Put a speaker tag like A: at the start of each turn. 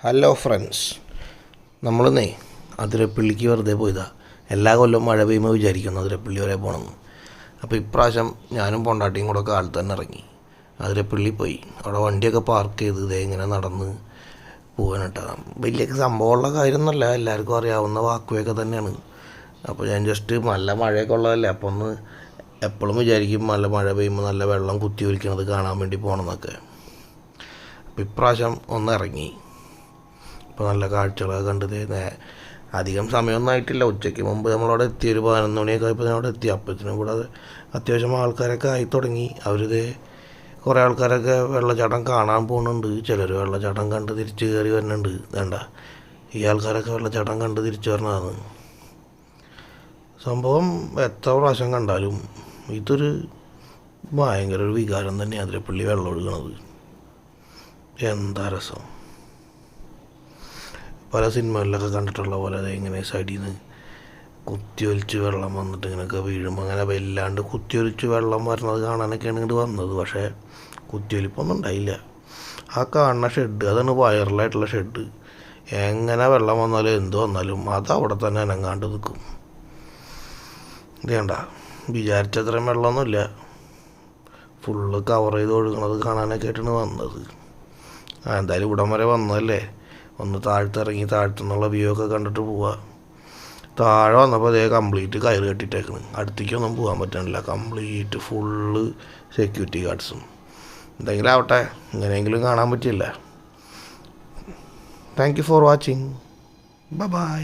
A: Hello friends, നമ്മളിന്നേ അതിരപ്പള്ളിക്ക് വെറുതെ പോയതാണ്. എല്ലാ കൊല്ലവും മഴ പെയ്യുമ്പോൾ വിചാരിക്കുന്നു അതിരപ്പള്ളി വരെ പോകണമെന്ന്. അപ്പോൾ ഇപ്രാവശ്യം ഞാനും പൊണ്ടാട്ടിയും കൂടെ കാലത്ത് തന്നെ ഇറങ്ങി അതിരപ്പള്ളി പോയി. അവിടെ വണ്ടിയൊക്കെ പാർക്ക് ചെയ്ത് ഇതേ ഇങ്ങനെ നടന്ന് പോകാൻ കേട്ടോ. വലിയ സംഭവമുള്ള കാര്യമൊന്നുമല്ല, എല്ലാവർക്കും അറിയാവുന്ന വാക്കുവൊക്കെ തന്നെയാണ്. അപ്പോൾ ഞാൻ ജസ്റ്റ് നല്ല മഴയൊക്കെ ഉള്ളതല്ലേ, അപ്പോൾ ഒന്ന് എപ്പോഴും വിചാരിക്കും നല്ല മഴ പെയ്യുമ്പോൾ നല്ല വെള്ളം കുത്തി ഒലിക്കണത് കാണാൻ വേണ്ടി പോകണമെന്നൊക്കെ. അപ്പോൾ ഇപ്രാവശ്യം ഒന്ന് ഇറങ്ങി. ഇപ്പോൾ നല്ല കാഴ്ചകളൊക്കെ കണ്ടത്. അധികം സമയമൊന്നും ആയിട്ടില്ല. ഉച്ചയ്ക്ക് മുമ്പ് നമ്മളവിടെ എത്തി, ഒരു 11 മണിയൊക്കെ ആയപ്പോൾ അവിടെ എത്തി. അപ്പോഴത്തേനും കൂടെ അത്യാവശ്യം ആൾക്കാരൊക്കെ ആയി തുടങ്ങി. അവരിത് കുറേ ആൾക്കാരൊക്കെ വെള്ളച്ചാട്ടം കാണാൻ പോകുന്നുണ്ട്. ചിലർ വെള്ളച്ചാട്ടം കണ്ട് തിരിച്ച് കയറി വരുന്നുണ്ട്. വേണ്ട, ഈ ആൾക്കാരൊക്കെ വെള്ളച്ചാട്ടം കണ്ട് തിരിച്ചു വരണതാണ് സംഭവം. എത്ര പ്രാവശ്യം കണ്ടാലും ഇതൊരു ഭയങ്കര ഒരു വികാരം തന്നെയാണ് അതിരപ്പള്ളി വെള്ളം ഒഴുകണത്. എന്താ രസം! പല സിനിമകളിലൊക്കെ കണ്ടിട്ടുള്ള പോലെ ഇങ്ങനെ സൈഡിൽ നിന്ന് കുത്തിയൊലിച്ച് വെള്ളം വന്നിട്ട് ഇങ്ങനെയൊക്കെ വീഴുമ്പോൾ അങ്ങനെ വല്ലാണ്ട് കുത്തിയൊലിച്ച് വെള്ളം വരുന്നത് കാണാനൊക്കെയാണ് ഇങ്ങോട്ട് വന്നത്. പക്ഷേ കുത്തിയൊലിപ്പൊന്നും ഉണ്ടായില്ല. ആ കാണുന്ന ഷെഡ്, അതാണ് വൈറലായിട്ടുള്ള ഷെഡ്. എങ്ങനെ വെള്ളം വന്നാലും എന്ത് വന്നാലും അത് അവിടെ തന്നെ അനങ്ങാണ്ട് നിൽക്കും. ഇത് വേണ്ട, വിചാരിച്ചത്രയും വെള്ളമൊന്നുമില്ല. ഫുള്ള് കവർ ചെയ്ത് ഒഴുകണത് കാണാനൊക്കെ ആയിട്ടാണ് വന്നത്. എന്തായാലും ഇവിടം വരെ വന്നതല്ലേ, ഒന്ന് താഴ്ത്തിറങ്ങി താഴ്ത്തുന്നുള്ള വ്യൂ ഒക്കെ കണ്ടിട്ട് പോവാം. താഴെ വന്നപ്പോൾ അതേ കംപ്ലീറ്റ് കയറ് കെട്ടിയിട്ടേക്കണം. അടുത്തേക്കൊന്നും പോകാൻ പറ്റണില്ല. കംപ്ലീറ്റ് ഫുള്ള് സെക്യൂരിറ്റി ഗാർഡ്സും. എന്തെങ്കിലും ആവട്ടെ, ഇങ്ങനെയെങ്കിലും കാണാൻ പറ്റില്ല. Thank you for watching. By.